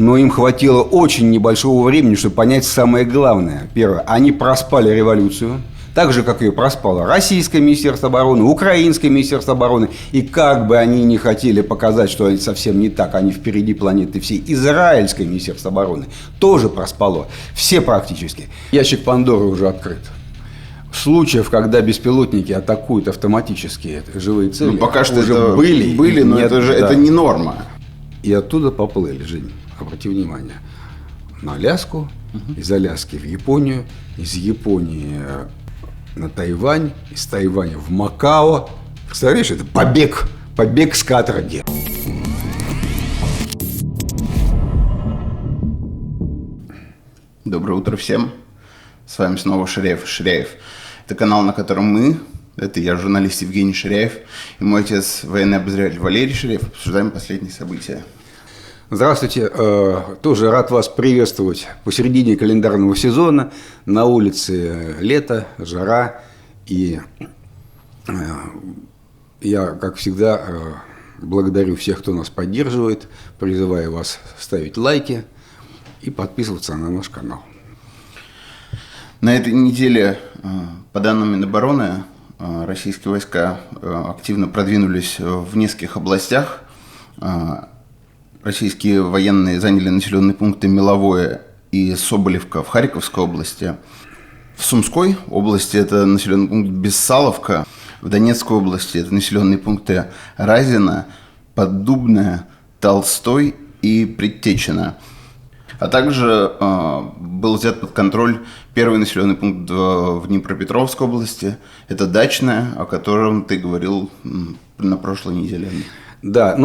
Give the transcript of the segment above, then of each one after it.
но им хватило очень небольшого времени, чтобы понять самое главное. Первое, они проспали революцию, так же, как ее проспало Российское Министерство обороны, Украинское Министерство обороны. И как бы они ни хотели показать, что это совсем не так, они впереди планеты всей, Израильское Министерство обороны тоже проспало. Все практически. Ящик Пандоры уже открыт. Случаев, когда беспилотники атакуют автоматически живые цели, пока что уже это были, но нет, это не норма. И оттуда поплыли, Жень, обрати внимание, на Аляску, из Аляски в Японию, из Японии на Тайвань, из Тайваня в Макао. Представляешь, это побег с каторги. Доброе утро всем. С вами снова Ширяев. Это канал, на котором это я, журналист Евгений Ширяев, и мой отец, военный обозреватель Валерий Ширяев, обсуждаем последние события. Здравствуйте. Тоже рад вас приветствовать посередине календарного сезона. На улице лето, жара. И я, как всегда, благодарю всех, кто нас поддерживает. Призываю вас ставить лайки и подписываться на наш канал. На этой неделе, по данным Минобороны, российские войска активно продвинулись в нескольких областях. Российские военные заняли населенные пункты Меловое и Соболевка в Харьковской области. В Сумской области это населенный пункт Бессаловка. В Донецкой области это населенные пункты Разино, Поддубное, Толстой и Предтечино. А также был взят под контроль первый населенный пункт в Днепропетровской области. Это Дачное, о котором ты говорил на прошлой неделе. Да,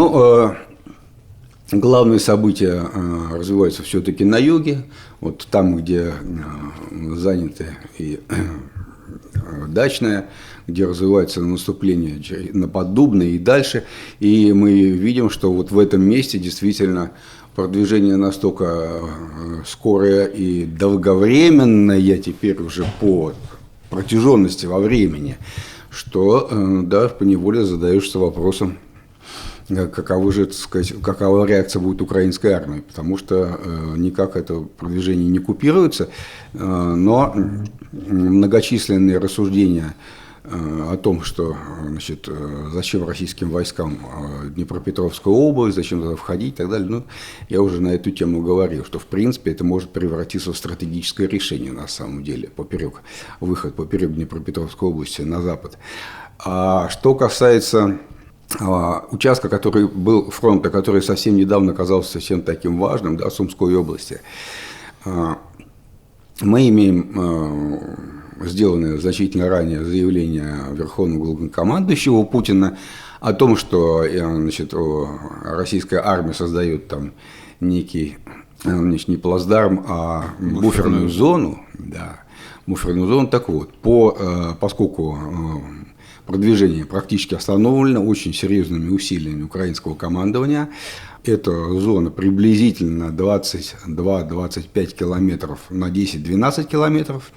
главные события развиваются все-таки на юге, вот там, где заняты и Дачное, где развивается наступление на Поддубное и дальше. И мы видим, что вот в этом месте действительно продвижение настолько скорое и долговременное теперь уже по протяженности во времени, что да, поневоле задаешься вопросом, какова реакция будет украинской армии, потому что никак это продвижение не купируется, но многочисленные рассуждения о том, что, значит, зачем российским войскам Днепропетровская область, зачем туда входить и так далее, я уже на эту тему говорил, что в принципе это может превратиться в стратегическое решение на самом деле, выход поперек Днепропетровской области на запад. А что касается участка, который был фронта, который совсем недавно оказался совсем таким важным, да, Сумской области, мы имеем сделанное значительно ранее заявление Верховного главнокомандующего Путина о том, что, значит, российская армия создает там некий, значит, не плацдарм, а буферную зону. Да, буферную зону. Так вот, поскольку продвижение практически остановлено очень серьезными усилиями украинского командования, эта зона приблизительно 22-25 километров на 10-12 километров.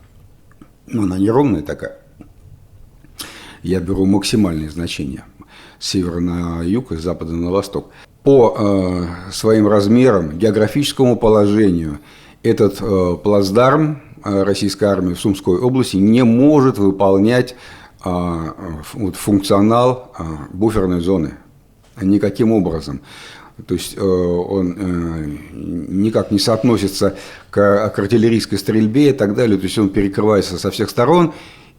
Она неровная такая. Я беру максимальные значения с севера на юг и с запада на восток. По своим размерам, географическому положению, этот плацдарм российской армии в Сумской области не может выполнять функционал буферной зоны никаким образом. То есть он никак не соотносится к артиллерийской стрельбе и так далее. То есть он перекрывается со всех сторон.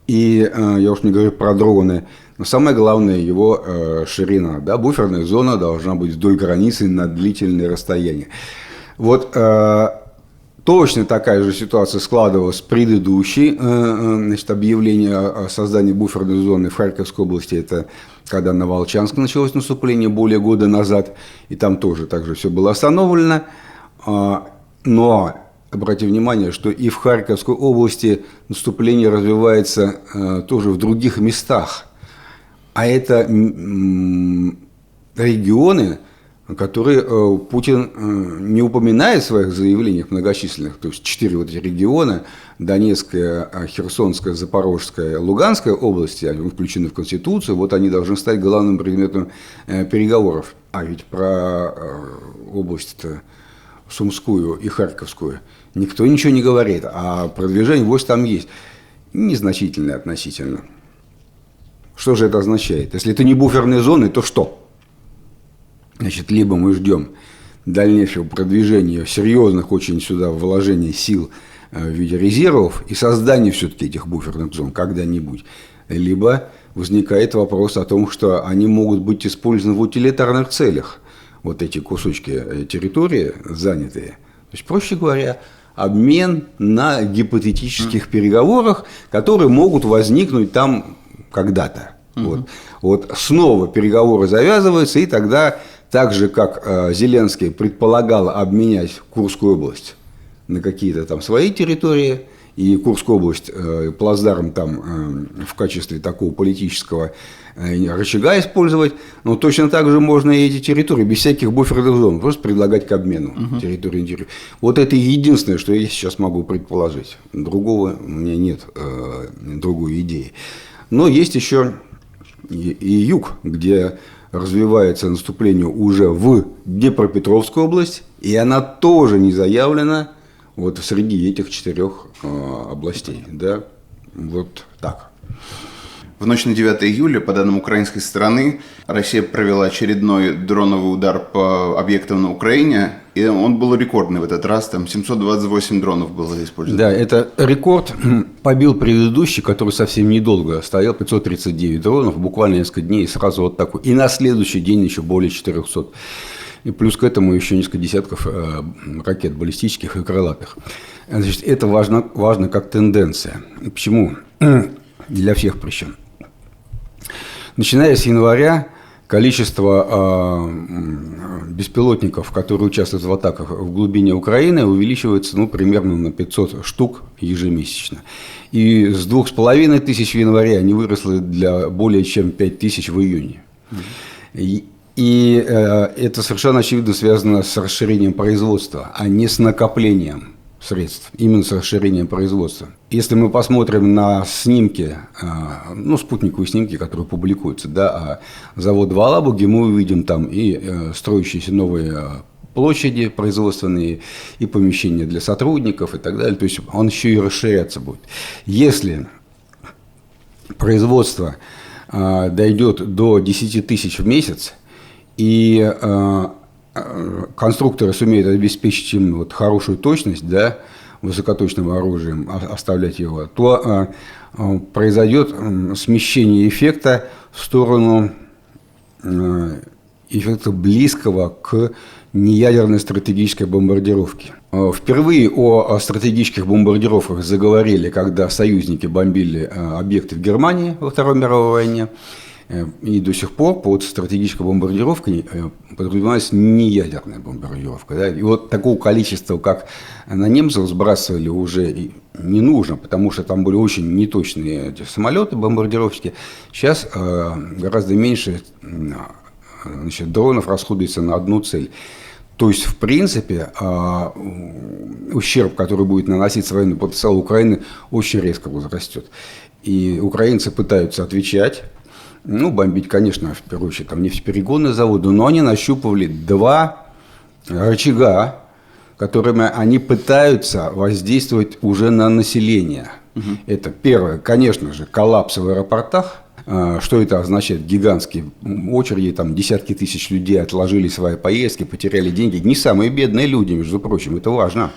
И я уж не говорю про дроны. Но самое главное его ширина. Да? Буферная зона должна быть вдоль границы на длительные расстояния. Вот точно такая же ситуация складывалась с предыдущей, значит, объявление о создании буферной зоны в Харьковской области. Это когда на Волчанск началось наступление более года назад, и там тоже также все было остановлено. Но обратите внимание, что и в Харьковской области наступление развивается тоже в других местах. А это регионы, которые Путин не упоминает в своих заявлениях многочисленных, то есть 4 вот эти региона, Донецкая, Херсонская, Запорожская, Луганская области, они включены в Конституцию, вот они должны стать главным предметом переговоров. А ведь про область-то Сумскую и Харьковскую, никто ничего не говорит, а продвижение войск там есть. Незначительное относительно. Что же это означает? Если это не буферные зоны, то что? Значит, либо мы ждем дальнейшего продвижения, серьезных очень сюда вложений сил в виде резервов и создания все-таки этих буферных зон когда-нибудь, либо возникает вопрос о том, что они могут быть использованы в утилитарных целях, вот эти кусочки территории занятые. То есть, проще говоря, обмен на гипотетических переговорах, которые могут возникнуть там когда-то. Вот снова переговоры завязываются, и тогда, так же, как Зеленский предполагал обменять Курскую область на какие-то там свои территории, и Курскую область плацдарм там в качестве такого политического рычага использовать, но точно так же можно и эти территории без всяких буферных зон просто предлагать к обмену территории на территорию. Вот это единственное, что я сейчас могу предположить. Другого у меня нет другой идеи. Но есть еще и юг, где развивается наступление уже в Днепропетровскую область, и она тоже не заявлена вот среди этих 4 областей. Да? Вот так. В ночь на 9 июля, по данным украинской стороны, Россия провела очередной дроновый удар по объектам на Украине, и он был рекордный в этот раз, там 728 дронов было использовано. Да, это рекорд побил предыдущий, который совсем недолго стоял, 539 дронов, буквально несколько дней, сразу вот такой. И на следующий день еще более 400. И плюс к этому еще несколько десятков ракет баллистических и крылатых. Значит, это важно как тенденция. Почему? Для всех причин. Начиная с января количество беспилотников, которые участвуют в атаках в глубине Украины, увеличивается примерно на 500 штук ежемесячно. И с 2500 в январе они выросли для более чем 5000 в июне. И это совершенно очевидно связано с расширением производства, а не с накоплением средств, именно с расширением производства. Если мы посмотрим на снимки, спутниковые снимки, которые публикуются, да, завода в Алабуге, мы увидим там и строящиеся новые площади производственные, и помещения для сотрудников и так далее. То есть он еще и расширяться будет. Если производство дойдет до 10 тысяч в месяц, и конструкторы сумеют обеспечить им хорошую точность, да, высокоточным оружием, оставлять его, то произойдет смещение эффекта в сторону эффекта близкого к неядерной стратегической бомбардировке. Впервые о стратегических бомбардировках заговорили, когда союзники бомбили объекты в Германии во Второй мировой войне. И до сих пор под стратегической бомбардировкой подразумевалась неядерная бомбардировка. Да? И вот такого количества, как на немцев сбрасывали, уже не нужно, потому что там были очень неточные эти самолеты, бомбардировщики. Сейчас гораздо меньше дронов расходуется на одну цель. То есть, в принципе, ущерб, который будет наноситься военному потенциалу Украины, очень резко возрастет. И украинцы пытаются отвечать. Бомбить, конечно, в первую очередь, там нефтеперегонные заводы, но они нащупывали 2 рычага, которыми они пытаются воздействовать уже на население. Это первое, конечно же, коллапс в аэропортах. Что это означает? Гигантские очереди, там десятки тысяч людей отложили свои поездки, потеряли деньги. Не самые бедные люди, между прочим, это важно.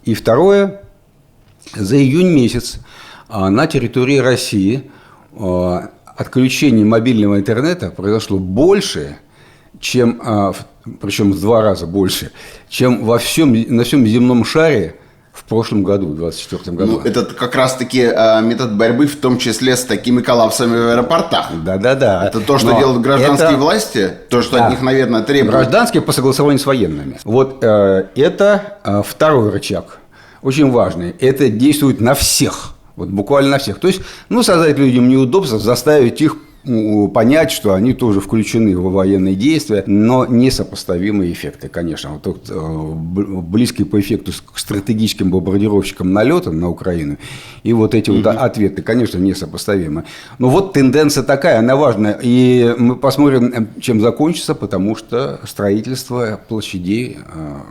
И второе, за июнь месяц на территории России отключение мобильного интернета произошло больше, чем, причем в 2 раза больше, чем на всем земном шаре в прошлом году, в 2024 году. Это как раз-таки метод борьбы, в том числе с такими коллапсами в аэропортах. Да. Это то, что делают гражданские власти, то, что от них, наверное, требуют. Гражданские по согласованию с военными. Вот это второй рычаг, очень важный. Это действует на всех. Вот буквально на всех. То есть, создать людям неудобства, заставить их понять, что они тоже включены в военные действия, но несопоставимые эффекты, конечно. Вот тот, близкий по эффекту к стратегическим бомбардировщикам налета на Украину, и вот эти вот ответы, конечно, несопоставимы. Но вот тенденция такая, она важная. И мы посмотрим, чем закончится, потому что строительство площадей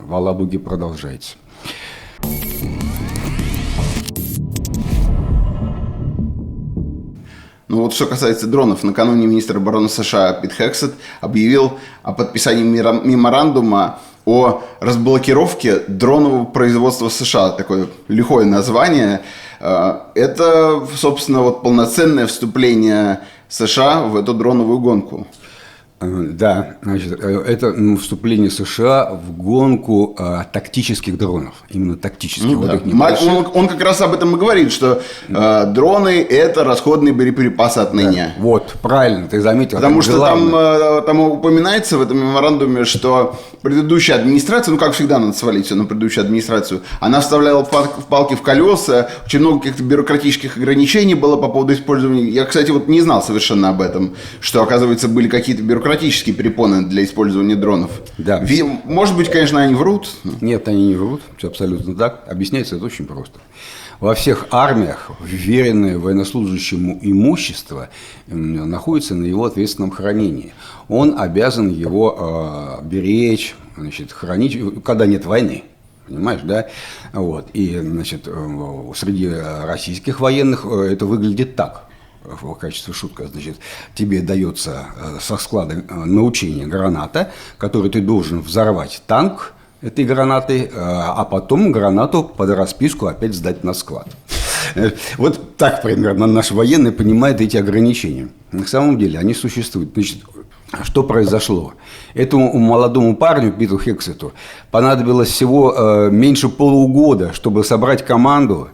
в Алабуге продолжается. Ну вот что касается дронов, накануне министр обороны США Пит Хексет объявил о подписании меморандума о разблокировке дронового производства США. Такое лихое название. Это, собственно, вот полноценное вступление США в эту дроновую гонку. Да, значит, это вступление США в гонку тактических дронов. Именно тактических. Ну, вот да. Он как раз об этом и говорит, что дроны – это расходные боеприпасы отныне. Да. Вот, правильно, ты заметил. Потому что там упоминается в этом меморандуме, что предыдущая администрация, ну, как всегда, надо свалить все на предыдущую администрацию, она вставляла палки в колеса, очень много каких-то бюрократических ограничений было по поводу использования. Я, кстати, вот не знал совершенно об этом, что, оказывается, были какие-то бюрократические перепоны для использования дронов. Да. Может быть, конечно, они врут. Нет, они не врут. Все абсолютно так. Объясняется это очень просто. Во всех армиях вверенное военнослужащему имущество находится на его ответственном хранении. Он обязан его беречь, значит, хранить, когда нет войны. Понимаешь, да? Вот. И, значит, среди российских военных это выглядит так. В качестве шутки, значит, тебе дается со склада на учение граната, которую ты должен взорвать танк этой гранатой, а потом гранату под расписку опять сдать на склад. Вот так примерно наши военные понимают эти ограничения. На самом деле они существуют. Значит, что произошло? Этому молодому парню, Питу Хексету, понадобилось всего меньше полугода, чтобы собрать команду,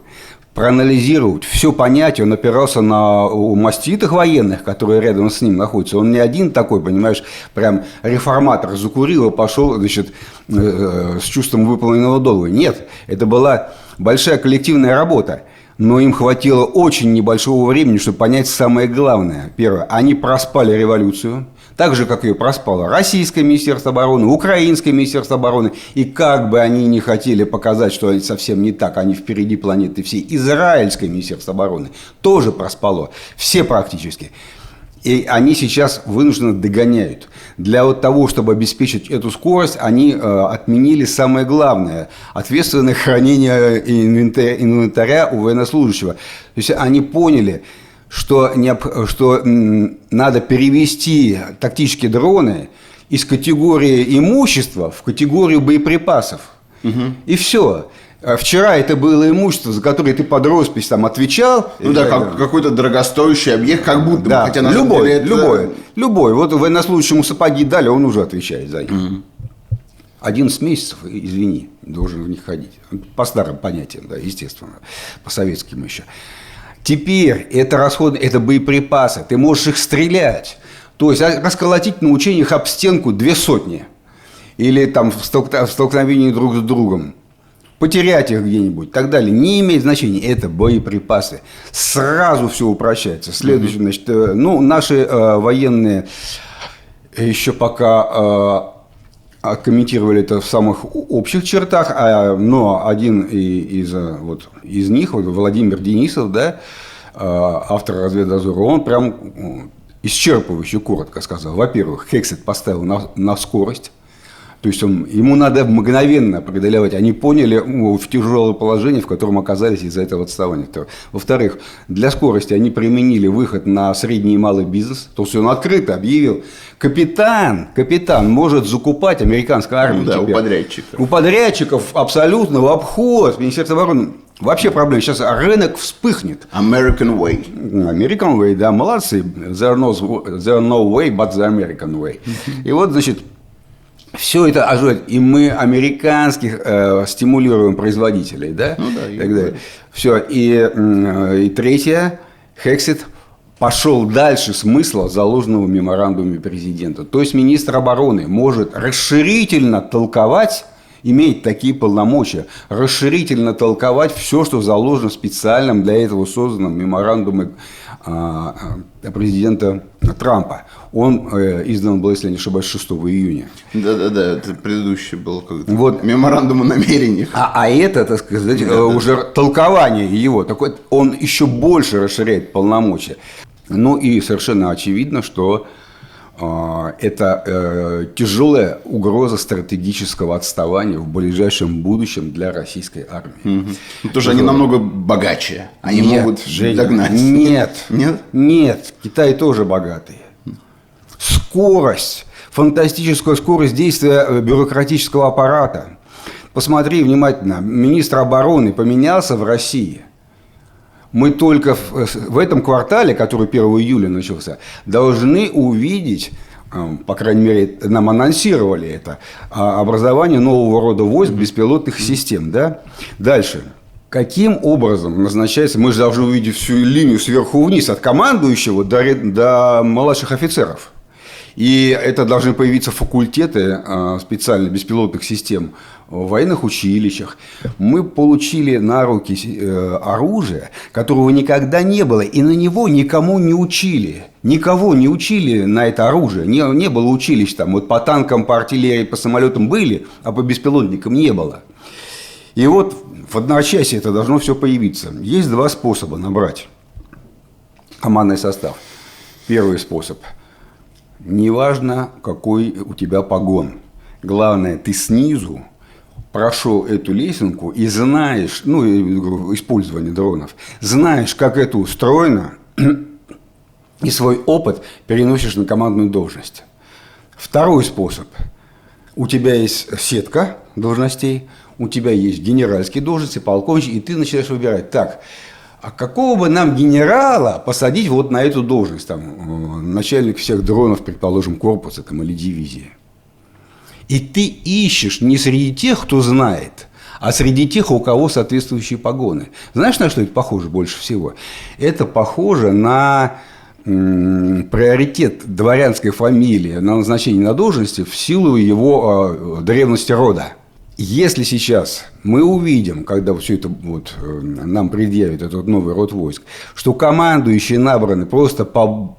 проанализировать, все понять. Он опирался на маститых военных, которые рядом с ним находятся. Он не один такой, понимаешь, прям реформатор закурил и пошел, значит, с чувством выполненного долга. Нет, это была большая коллективная работа. Но им хватило очень небольшого времени, чтобы понять самое главное. Первое, они проспали революцию, так же, как ее проспало Российское Министерство обороны, Украинское Министерство обороны. И как бы они ни хотели показать, что они совсем не так, они впереди планеты всей, Израильское Министерство обороны тоже проспало. Все практически. И они сейчас вынужденно догоняют. Для вот того, чтобы обеспечить эту скорость, они отменили самое главное – ответственное хранение инвентаря у военнослужащего. То есть они поняли, что надо перевести тактические дроны из категории имущества в категорию боеприпасов. И все. Вчера это было имущество, за которое ты под роспись там отвечал. Ну да, какой-то дорогостоящий объект, как будто бы. Да, хотя на любой, деле это... любой. Вот военнослужащему сапоги дали, он уже отвечает за них. 11 месяцев, извини, должен в них ходить. По старым понятиям, да, естественно, по советским еще. Теперь это расходы, это боеприпасы, ты можешь их стрелять. То есть расколотить на учениях об стенку 200. Или там в столкновении друг с другом. Потерять их где-нибудь и так далее. Не имеет значения. Это боеприпасы. Сразу все упрощается. Следующее, значит, наши военные еще пока комментировали это в самых общих чертах, но один из них, Владимир Денисов, да, автор «Разведдозора», он прям исчерпывающе коротко сказал. Во-первых, Хексет поставил на скорость. То есть ему надо мгновенно преодолевать. Они поняли в тяжелое положение, в котором оказались из-за этого отставания. Во-вторых, для скорости они применили выход на средний и малый бизнес. То есть он открыто объявил, капитан может закупать американская армия. Да, у подрядчиков. У подрядчиков абсолютно в обход Министерства обороны. Вообще проблема. Сейчас рынок вспыхнет. American way. American way, да, молодцы. There no way, but the American way. И вот, значит, все это ожидает, и мы американских стимулируем производителей, да? Ну да. И так далее. Все. И третье, Хексет пошел дальше смысла, заложенного в меморандуме президента. То есть министр обороны может расширительно толковать иметь такие полномочия, расширительно толковать все, что заложено в специальном для этого созданном меморандуме президента Трампа. Он издан был, если я не ошибаюсь, 6 июня. Да, это предыдущий был как-то Вот. меморандум о намерениях. А это, так сказать, уже толкование его. Такой, он еще больше расширяет полномочия. Ну и совершенно очевидно, что это тяжелая угроза стратегического отставания в ближайшем будущем для российской армии. Потому что они намного богаче. Они могут Женя, догнать. Нет. Нет? Нет. Китай тоже богатый. Скорость, фантастическая скорость действия бюрократического аппарата. Посмотри внимательно. Министр обороны поменялся в России. Мы только в этом квартале, который 1 июля начался, должны увидеть, по крайней мере, нам анонсировали это, образование нового рода войск беспилотных систем. Да? Дальше. Каким образом назначается, мы же должны увидеть всю линию сверху вниз, от командующего до младших офицеров. И это должны появиться факультеты специально беспилотных систем в военных училищах. Мы получили на руки оружие, которого никогда не было, и на него никому не учили. Никого не учили на это оружие. Не было училищ там. Вот по танкам, по артиллерии, по самолетам были, а по беспилотникам не было. И вот в одночасье это должно все появиться. Есть два способа набрать командный состав. Первый способ. Неважно, какой у тебя погон. Главное, ты снизу прошел эту лесенку и знаешь, использование дронов, знаешь, как это устроено, и свой опыт переносишь на командную должность. Второй способ. У тебя есть сетка должностей, у тебя есть генеральские должности, полковничьи, и ты начинаешь выбирать. Так, а какого бы нам генерала посадить вот на эту должность? Там, начальник всех дронов, предположим, корпуса там, или дивизии. И ты ищешь не среди тех, кто знает, а среди тех, у кого соответствующие погоны. Знаешь, на что это похоже больше всего? Это похоже на приоритет дворянской фамилии на назначение на должности в силу его древности рода. Если сейчас мы увидим, когда все это нам предъявит этот новый род войск, что командующие набраны просто по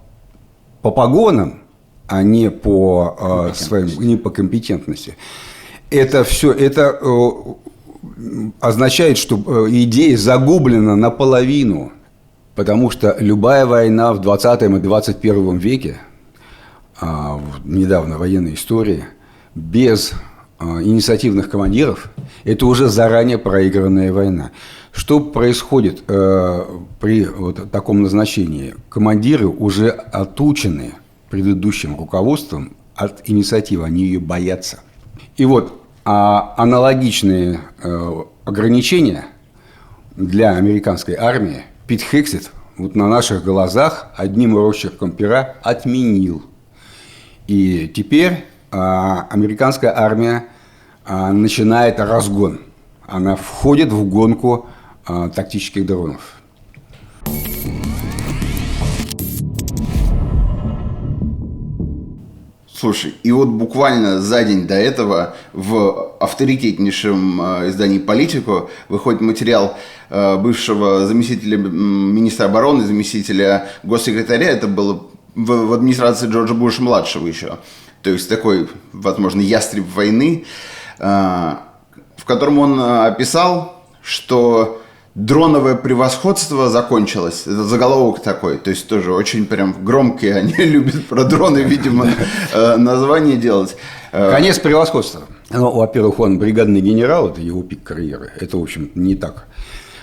погонам, а не по компетентности, это все означает, что идея загублена наполовину. Потому что любая война в 20 и 21 веке, недавно военной истории, без инициативных командиров, это уже заранее проигранная война. Что происходит при таком назначении? Командиры уже отучены предыдущим руководством от инициативы, они ее боятся. И вот аналогичные ограничения для американской армии Пит Хексет вот на наших глазах одним росчерком пера отменил. И теперь американская армия начинает разгон. Она входит в гонку тактических дронов. Слушай, и вот буквально за день до этого в авторитетнейшем издании «Политику» выходит материал бывшего заместителя министра обороны, заместителя госсекретаря, это было в администрации Джорджа Буша-младшего еще, то есть такой, возможно, ястреб войны, в котором он описал, что дроновое превосходство закончилось. Это заголовок такой. То есть тоже очень прям громкие. Они любят про дроны, видимо, название делать. Конец превосходства. Ну, во-первых, он бригадный генерал, это его пик карьеры. Это, в общем, не так,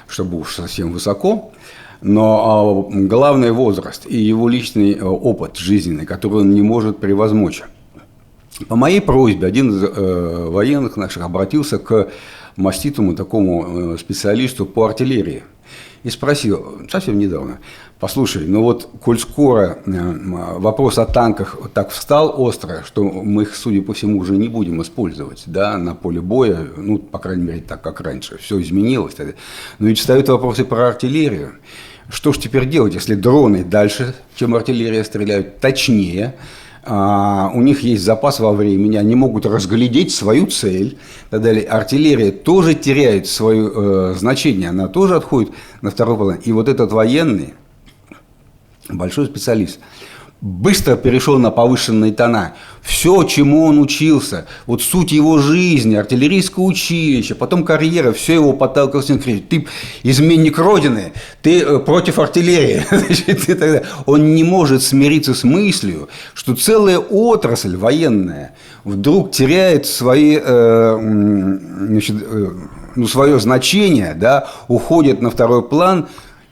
чтобы уж совсем высоко. Но главный возраст и его личный опыт жизненный, который он не может превозмочь. По моей просьбе один из военных наших обратился к маститому такому специалисту по артиллерии и спросил совсем недавно: послушай, ну вот, коль скоро вопрос о танках так встал остро, что мы их, судя по всему, уже не будем использовать, да, на поле боя, ну, по крайней мере, так, как раньше, все изменилось. Но ведь встают вопросы про артиллерию. Что ж теперь делать, если дроны дальше, чем артиллерия, стреляют, точнее, у них есть запас во времени, они могут разглядеть свою цель и так далее. Артиллерия тоже теряет свое значение, она тоже отходит на второй план. И вот этот военный, большой специалист, быстро перешел на повышенные тона. Все, чему он учился, вот суть его жизни, артиллерийское училище, потом карьера, все его подталкивалось. Ты изменник Родины, ты против артиллерии. Он не может смириться с мыслью, что целая отрасль военная вдруг теряет свое значение, да, уходит на второй план.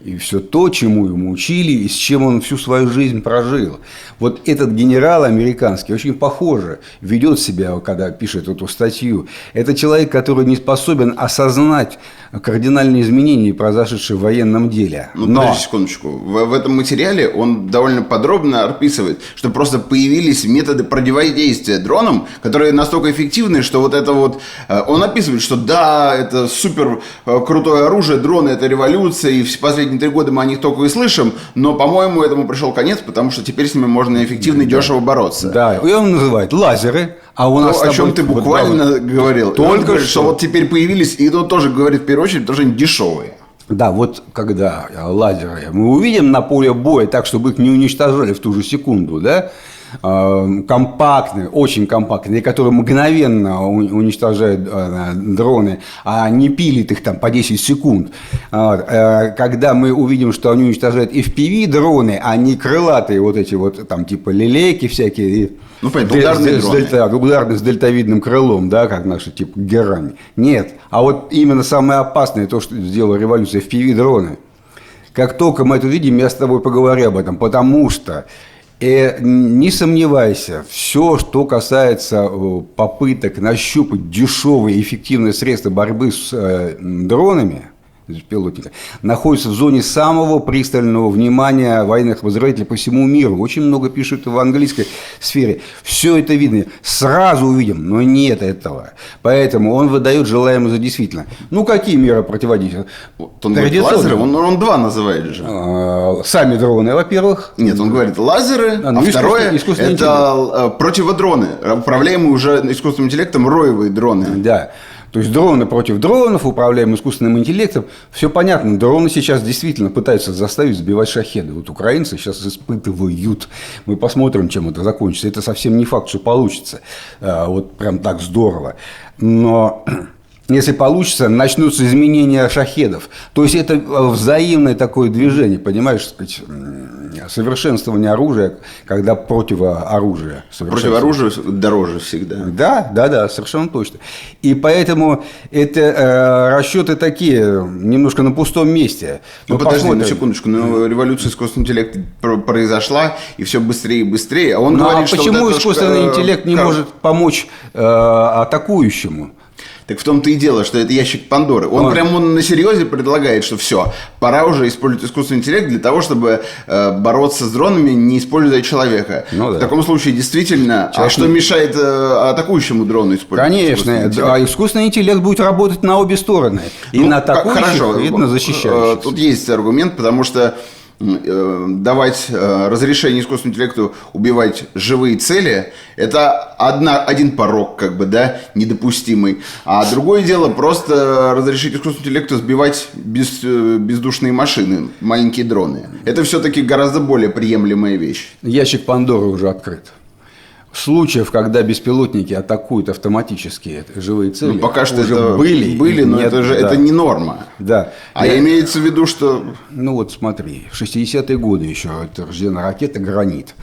И все то, чему ему учили, и с чем он всю свою жизнь прожил. Вот этот генерал американский очень похоже ведет себя, когда пишет эту статью. Это человек, который не способен осознать кардинальные изменения, произошедшие в военном деле. Подожди секундочку. В этом материале он довольно подробно описывает, что просто появились методы противодействия дронам, которые настолько эффективны, что вот это вот... Он описывает, что да, это супер крутое оружие, дроны – это революция, и в последние 3 года мы о них только и слышим, но, по-моему, этому пришел конец, потому что теперь с ними можно эффективно и дешево бороться. Да, и он называет лазеры, а у нас... о чем ты буквально говорил. Только что вот теперь появились, и он тоже говорит в первую очередь, потому что они дешевые. Да, вот когда лазеры мы увидим на поле боя так, чтобы их не уничтожали в ту же секунду, да, компактные, очень компактные, которые мгновенно уничтожают дроны, а не пилит их там по 10 секунд. Когда мы увидим, что они уничтожают FPV-дроны, а не крылатые вот эти вот там типа лелейки всякие. Ну, понятно, ударные дроны. Ударные с дельтовидным крылом, да, как наши типа герань. Нет, а вот именно самое опасное, то, что сделала революция, FPV-дроны. Как только мы это видим, я с тобой поговорю об этом, потому что не сомневайся, все, что касается попыток нащупать дешевые и эффективные средства борьбы с дронами, беспилотника, находится в зоне самого пристального внимания военных воззрелителей по всему миру. Очень много пишут в английской сфере. Все это видно. Сразу увидим, но нет этого. Поэтому он выдает желаемое за действительно. Ну, какие меры противодействия? Он говорит лазеры, он 2 называет же. Сами дроны, во-первых. Нет, он говорит лазеры, второе это противодроны, управляемые уже искусственным интеллектом роевые дроны. Да. То есть дроны против дронов, управляемые искусственным интеллектом. Все понятно. Дроны сейчас действительно пытаются заставить сбивать шахеды. Вот украинцы сейчас испытывают. Мы посмотрим, чем это закончится. Это совсем не факт, что получится. Вот прям так здорово. Но если получится, начнутся изменения шахедов. То есть это взаимное такое движение, понимаешь, сказать, совершенствование оружия, когда противооружие. Противооружие дороже всегда. Да, совершенно точно. И поэтому это расчеты такие, немножко на пустом месте. Ну, подожди, на секундочку. Революция искусственного интеллекта произошла, и все быстрее и быстрее. А он говорит, что почему вот искусственный интеллект не может помочь атакующему? Так в том-то и дело, что это ящик Пандоры. Он прямо на серьезе предлагает, что все, пора уже использовать искусственный интеллект для того, чтобы бороться с дронами, не используя человека. В таком случае, действительно, а что мешает атакующему дрону использовать? Конечно, искусственный интеллект будет работать на обе стороны. И на атакующих, и на защищающих. Тут есть аргумент, потому что давать разрешение искусственному интеллекту убивать живые цели – это один порог, как бы, да, недопустимый. А другое дело – просто разрешить искусственному интеллекту сбивать бездушные машины, маленькие дроны. Это все-таки гораздо более приемлемая вещь. Ящик Пандоры уже открыт. Случаев, когда беспилотники атакуют автоматически живые цели, пока что уже это были, но нет, это не норма. Да. Имеется в виду, что... Ну вот смотри, в 60-е годы еще рождена ракета «Гранит»,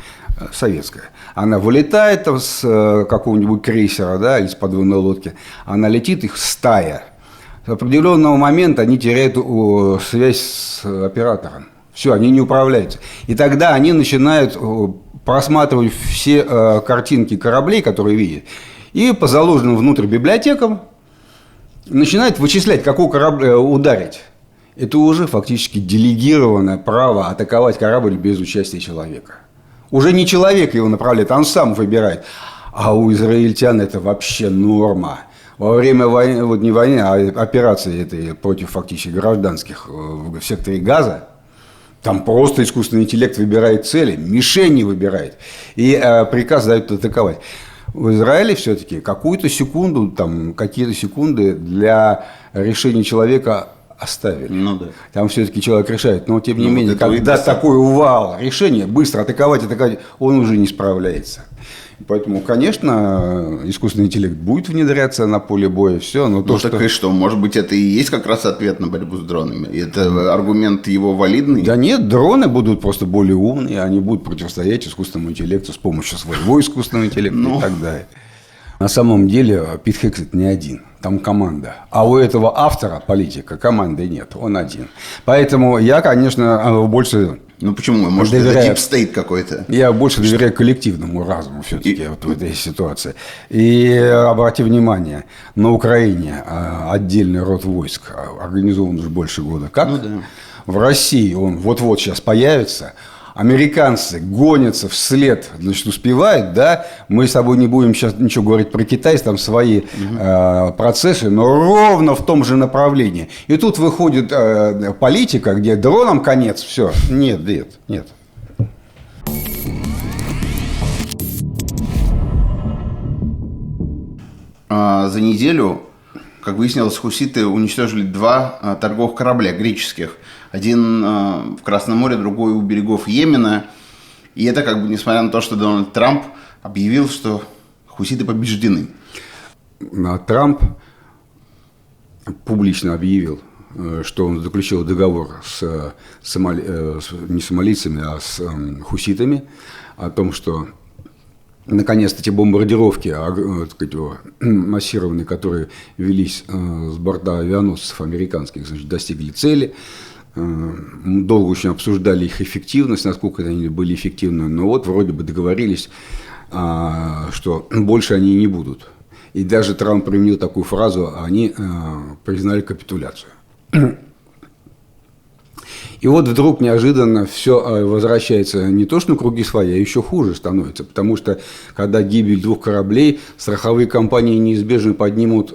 советская. Она вылетает с какого-нибудь крейсера, да, или с подводной лодки, она летит, их стая. С определенного момента они теряют связь с оператором. Все, они не управляются. И тогда они начинают просматривать все картинки кораблей, которые видят, и по заложенным внутрь библиотекам начинают вычислять, какого корабля ударить. Это уже фактически делегированное право атаковать корабль без участия человека. Уже не человек его направляет, он сам выбирает. А у израильтян это вообще норма. Во время войны, вот не войны, а операции этой против фактически гражданских в секторе Газа, Там просто искусственный интеллект выбирает цели, мишени выбирает, и приказ дает атаковать. В Израиле все-таки какую-то секунду, там, какие-то секунды для решения человека оставили. Ну, да. Там все-таки человек решает. Но, тем не Ну, менее, вот когда такой увал решения, быстро атаковать, он уже не справляется. Поэтому, конечно, искусственный интеллект будет внедряться на поле боя, все. Но так и что? Может быть, это и есть как раз ответ на борьбу с дронами? И это аргумент его валидный? Да нет, дроны будут просто более умные, они будут противостоять искусственному интеллекту с помощью своего искусственного интеллекта и так далее. На самом деле Пит Хексет не один, там команда. А у этого автора, политика, команды нет, он один. Поэтому я, конечно, больше... Ну почему? Может, это deep state какой-то? Я больше доверяю коллективному разуму все-таки вот в этой ситуации. И обрати внимание, на Украине отдельный род войск организован уже больше года. Как? Ну, да. В России он вот-вот сейчас появится. Американцы гонятся вслед, значит, успевают, да, мы с тобой не будем сейчас ничего говорить про Китай, там свои процессы, но ровно в том же направлении. И тут выходит политика, где дроном конец, все, нет. За неделю, как выяснилось, хуситы уничтожили 2 торговых корабля греческих. Один в Красном море, другой у берегов Йемена. И это как бы несмотря на то, что Дональд Трамп объявил, что хуситы побеждены. Трамп публично объявил, что он заключил договор не с сомалийцами, а с хуситами о том, что наконец-то те бомбардировки массированные, которые велись с борта авианосцев американских, значит, достигли цели. Долго очень обсуждали их эффективность, насколько они были эффективны, но вот вроде бы договорились, что больше они не будут. И даже Трамп применил такую фразу: они признали капитуляцию. И вот вдруг неожиданно все возвращается не то что на круги своя, а еще хуже становится. Потому что, когда гибель 2 кораблей, страховые компании неизбежно поднимут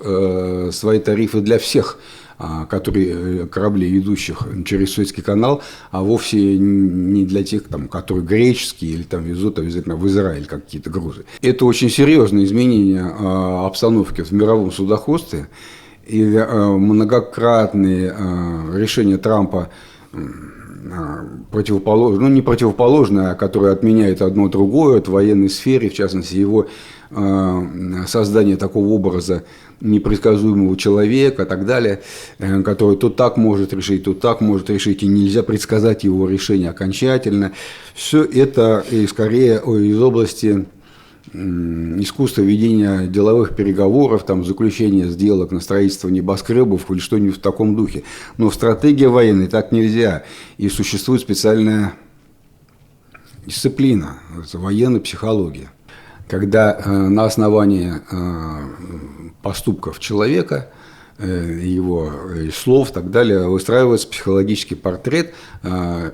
свои тарифы для всех кораблей, идущих через Суэцкий канал, а вовсе не для тех, там, которые греческие или там везут обязательно в Израиль какие-то грузы. Это очень серьезное изменение обстановки в мировом судоходстве. И многократные решения Трампа противоположные, не противоположные, а которые отменяют одно другое, от военной сферы, в частности, его создание такого образа непредсказуемого человека и так далее, который то так может решить, то так может решить, и нельзя предсказать его решение окончательно. Все это скорее из области искусство ведения деловых переговоров, там, заключения сделок на строительство небоскребов или что-нибудь в таком духе. Но в стратегии военной так нельзя. И существует специальная дисциплина, военная психология, когда на основании поступков человека, его слов и так далее выстраивается психологический портрет,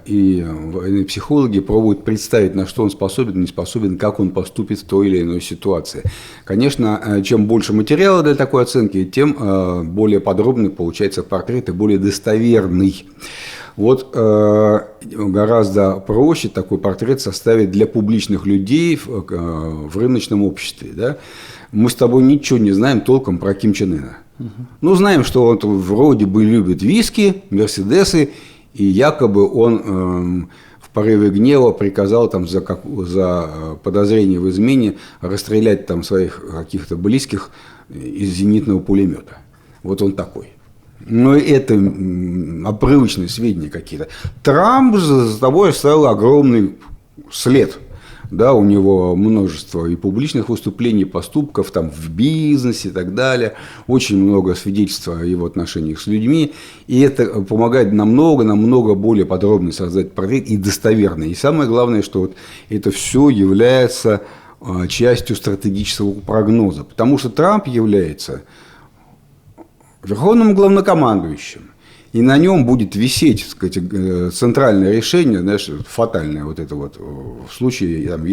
и военные психологи пробуют представить, на что он способен, не способен, как он поступит в той или иной ситуации. Конечно, чем больше материала для такой оценки, тем более подробный получается портрет и более достоверный. Вот гораздо проще такой портрет составить для публичных людей в рыночном обществе. Да? Мы с тобой ничего не знаем толком про Ким Чен Ына. Ну, знаем, что он вроде бы любит виски, мерседесы, и якобы он в порыве гнева приказал там, за подозрение в измене расстрелять там, своих каких-то близких из зенитного пулемета. Вот он такой. Но это обрывочные сведения какие-то. Трамп за тобой оставил огромный след. Да, у него множество и публичных выступлений, поступков там, в бизнесе и так далее. Очень много свидетельств о его отношениях с людьми. И это помогает намного более подробно создать портрет и достоверный. И самое главное, что вот это все является частью стратегического прогноза. Потому что Трамп является верховным главнокомандующим. И на нем будет висеть, так сказать, центральное решение, знаешь, фатальное вот это вот в случае там,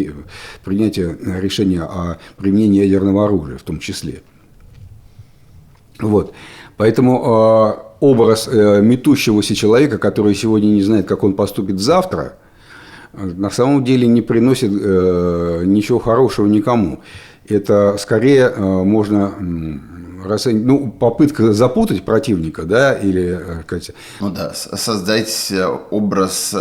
принятия решения о применении ядерного оружия в том числе. Вот. Поэтому образ метущегося человека, который сегодня не знает, как он поступит завтра, на самом деле не приносит ничего хорошего никому. Это скорее можно расценивать, попытка запутать противника, да, или, сказать... Ну да, создать образ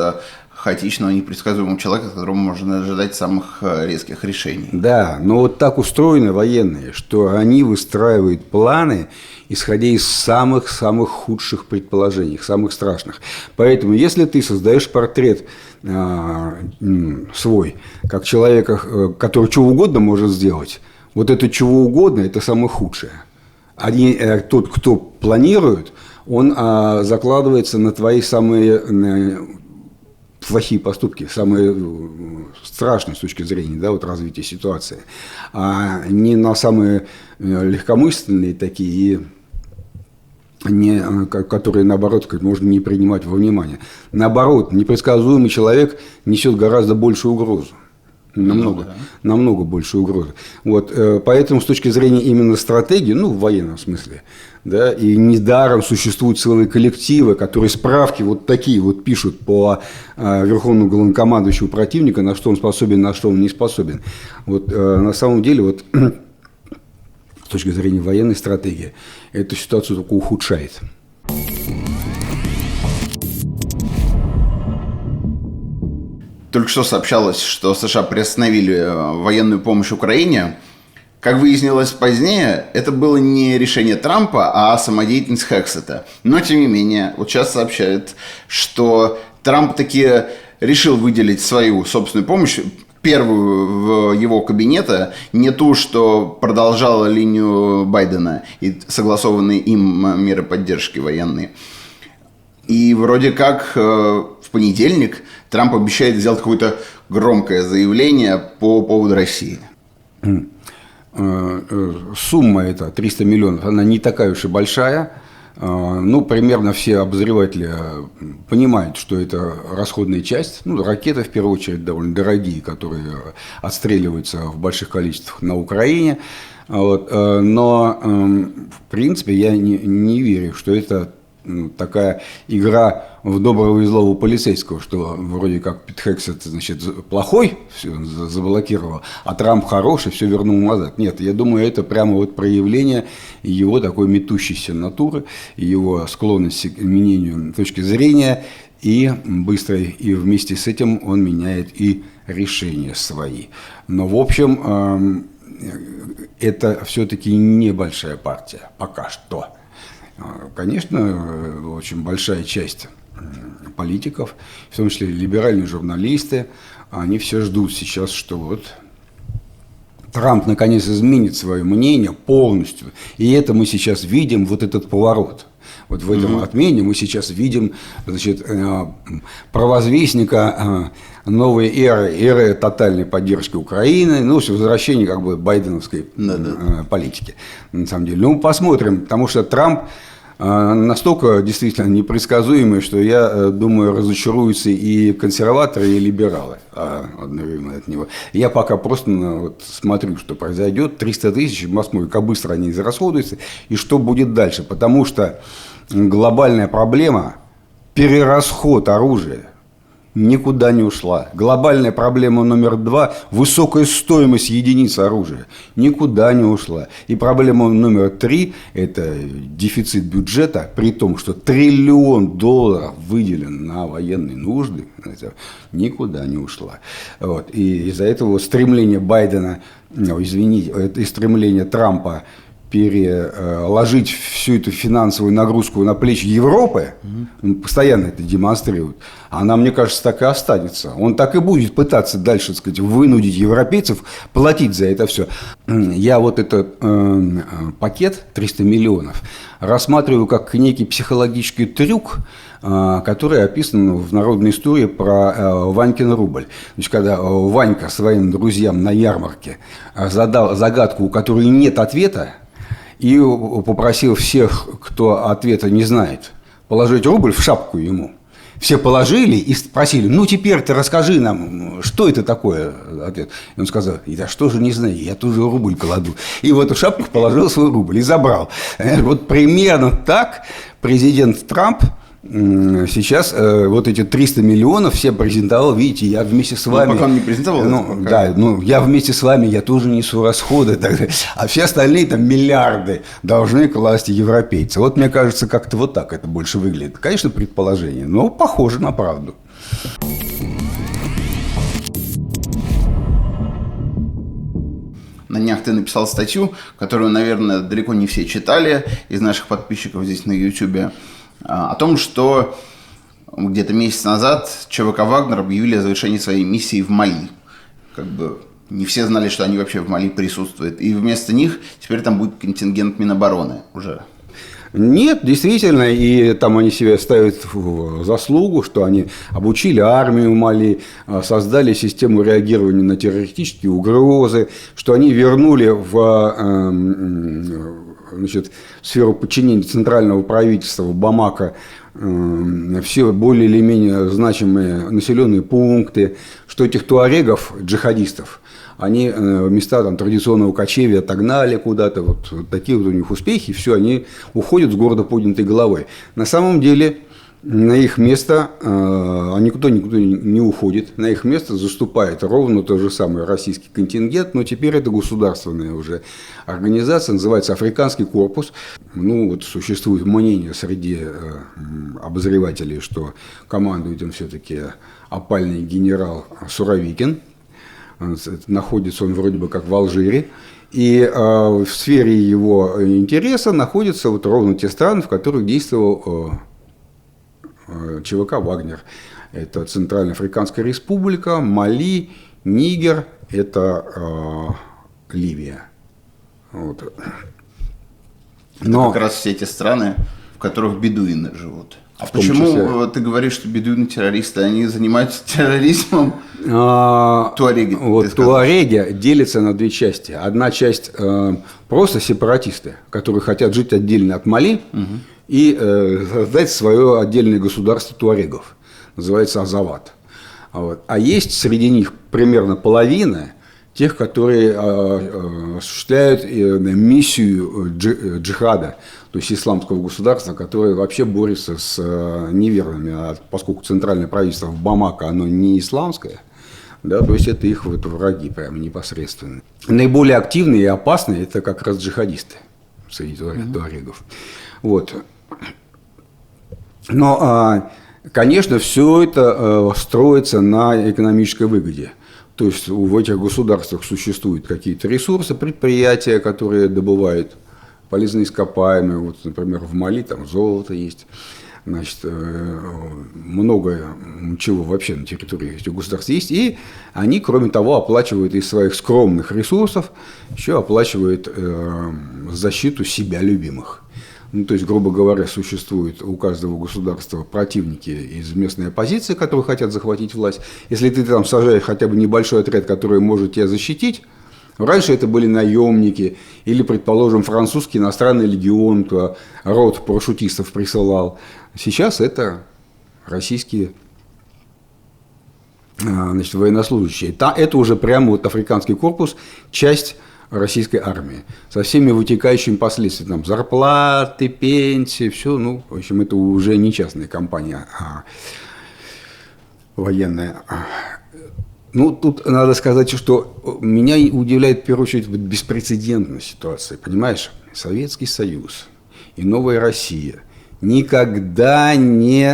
хаотичного, непредсказуемого человека, от которого можно ожидать самых резких решений. Да, но вот так устроены военные, что они выстраивают планы, исходя из самых-самых худших предположений, самых страшных. Поэтому, если ты создаешь портрет свой, как человека, который чего угодно может сделать, вот это чего угодно – это самое худшее. Тот, кто планирует, он закладывается на твои самые плохие поступки, самые страшные с точки зрения, да, вот развития ситуации, а не на самые легкомысленные такие, которые, наоборот, можно не принимать во внимание. Наоборот, непредсказуемый человек несет гораздо большую угрозу. Намного большую угрозу. Вот, поэтому с точки зрения именно стратегии, в военном смысле, да, и недаром существуют целые коллективы, которые справки вот такие вот пишут по верховному главнокомандующему противника, на что он способен, на что он не способен. Вот, на самом деле, вот, с точки зрения военной стратегии, эту ситуацию только ухудшает. Только что сообщалось, что США приостановили военную помощь Украине. Как выяснилось позднее, это было не решение Трампа, а самодеятельность Хексета. Но, тем не менее, вот сейчас сообщают, что Трамп таки решил выделить свою собственную помощь, первую в его кабинета, не ту, что продолжала линию Байдена и согласованные им меры поддержки военные. И вроде как в понедельник Трамп обещает сделать какое-то громкое заявление по поводу России. Сумма эта 300 миллионов, она не такая уж и большая. Примерно все обозреватели понимают, что это расходная часть. Ракеты, в первую очередь, довольно дорогие, которые отстреливаются в больших количествах на Украине. Вот. Но, в принципе, я не верю, что это такая игра в доброго и злого полицейского, что вроде как Пит Хексет, плохой, все заблокировал, а Трамп хороший, все вернул назад. Нет, я думаю, это прямо вот проявление его такой метущейся натуры, его склонности к изменению точки зрения, и быстро, и вместе с этим он меняет и решения свои. Но, в общем, это все-таки небольшая партия, пока что. Конечно, очень большая часть политиков, в том числе либеральные журналисты, они все ждут сейчас, что вот Трамп наконец изменит свое мнение полностью. И это мы сейчас видим, вот этот поворот. Вот в этом отмене мы сейчас видим, провозвестника новой эры тотальной поддержки Украины, возвращение байденовской политики, на самом деле. Посмотрим, потому что Трамп настолько действительно непредсказуемый, что, я думаю, разочаруются и консерваторы, и либералы одновременно от него. Я пока просто смотрю, что произойдет. 300 тысяч в Москве, как быстро они израсходуются, и что будет дальше. Потому что глобальная проблема – перерасход оружия. Никуда не ушла. Глобальная проблема номер 2 – высокая стоимость единицы оружия. Никуда не ушла. И проблема номер 3 – это дефицит бюджета, при том, что $1 триллион выделен на военные нужды, никуда не ушла. Вот. И из-за этого стремление Байдена, и стремление Трампа переложить всю эту финансовую нагрузку на плечи Европы, он постоянно это демонстрирует, она, мне кажется, так и останется. Он так и будет пытаться дальше, вынудить европейцев платить за это все. Я вот этот пакет 300 миллионов рассматриваю как некий психологический трюк, который описан в народной истории про Ванькин рубль. Когда Ванька своим друзьям на ярмарке задал загадку, у которой нет ответа, и попросил всех, кто ответа не знает, положить рубль в шапку ему. Все положили и спросили: ну, теперь ты расскажи нам, что это такое? Ответ. И он сказал: да что же не знаю, я тоже рубль кладу. И в эту шапку положил свой рубль и забрал. Вот примерно так президент Трамп сейчас вот эти 300 миллионов все презентовал. Видите, я вместе с вами. Пока он не презентовал. Да, я вместе с вами, я тоже несу расходы. Так далее. А все остальные там миллиарды должны класть европейцы. Вот мне кажется, как-то вот так это больше выглядит. Конечно, предположение, но похоже на правду. На днях ты написал статью, которую, наверное, далеко не все читали из наших подписчиков здесь на YouTube, о том, что где-то месяц назад ЧВК «Вагнер» объявили о завершении своей миссии в Мали. Как бы не все знали, что они вообще в Мали присутствуют. И вместо них теперь там будет контингент Минобороны уже. Нет, действительно, и там они себе ставят в заслугу, что они обучили армию Мали, создали систему реагирования на террористические угрозы, что они вернули в сферу подчинения центрального правительства в Бамако все более или менее значимые населенные пункты, что этих туарегов, джихадистов, они места там традиционного кочевья отогнали куда-то, вот такие вот у них успехи, все, они уходят с гордо поднятой головой. На самом деле на их место никто не уходит, на их место заступает ровно тот же самый российский контингент, но теперь это государственная уже организация, называется Африканский корпус. Ну вот существует мнение среди обозревателей, что командует им все-таки опальный генерал Суровикин. Находится он вроде бы как в Алжире. И в сфере его интереса находятся вот ровно те страны, в которых действовал ЧВК «Вагнер». Это Центральноафриканская республика, Мали, Нигер, это Ливия. Вот. Но как раз все эти страны, в которых бедуины живут. А почему ты говоришь, что бедуины-террористы, они занимаются терроризмом? Туареги. Вот туареги делятся на две части. Одна часть просто сепаратисты, которые хотят жить отдельно от Мали и создать свое отдельное государство туарегов. Называется Азават. Вот. А есть среди них примерно половина тех, которые осуществляют миссию джихада, то есть исламского государства, которое вообще борется с неверными, поскольку центральное правительство в Бамако, оно не исламское, да, то есть это их вот враги прямо непосредственно. Наиболее активные и опасные это как раз джихадисты среди туарегов. Вот. Но, конечно, все это строится на экономической выгоде. То есть в этих государствах существуют какие-то ресурсы, предприятия, которые добывают полезные ископаемые. Вот, например, в Мали там золото есть. Значит, много чего вообще на территории этих государств есть. И они, кроме того, оплачивают из своих скромных ресурсов, еще оплачивают защиту себя любимых. Ну, то есть, грубо говоря, существует у каждого государства противники из местной оппозиции, которые хотят захватить власть. Если ты там сажаешь хотя бы небольшой отряд, который может тебя защитить, раньше это были наемники или, предположим, французский иностранный легион, род парашютистов присылал. Сейчас это российские военнослужащие. Это уже прямо вот африканский корпус, часть российской армии, со всеми вытекающими последствиями, там, зарплаты, пенсии, все, ну, в общем, это уже не частная компания, а военная. Ну, тут надо сказать, что меня удивляет, в первую очередь, беспрецедентная ситуация, понимаешь? Советский Союз и новая Россия никогда не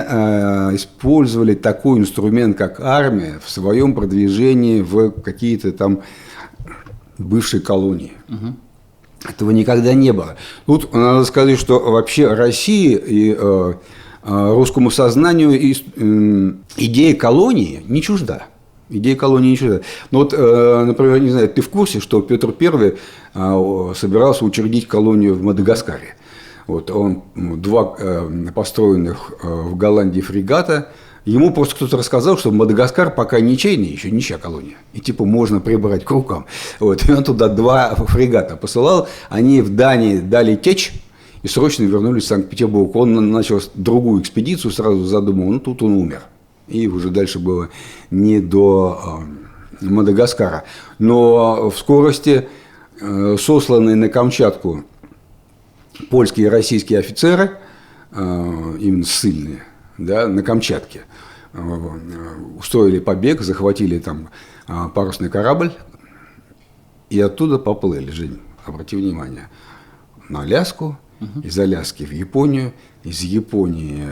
использовали такой инструмент, как армия, в своем продвижении в какие-то там бывшей колонии. Этого никогда не было. Тут надо сказать, что вообще России и русскому сознанию идея колонии не чужда. Идея колонии не чужда. Но вот, например, не знаю, ты в курсе, что Петр I собирался учредить колонию в Мадагаскаре? Вот он два построенных в Голландии фрегата. Ему просто кто-то рассказал, что Мадагаскар пока ничейный, еще ничья колония. И типа можно прибрать к рукам. Вот. И он туда два фрегата посылал. Они в Дании дали течь. и срочно вернулись в Санкт-Петербург. Он начал другую экспедицию, сразу задумал, ну тут он умер. И уже дальше было не до Мадагаскара. Но в скорости сосланные на Камчатку польские и российские офицеры, именно ссыльные, да, на Камчатке, устроили побег, захватили там парусный корабль и оттуда поплыли, Жень, обрати внимание, на Аляску, из Аляски в Японию, из Японии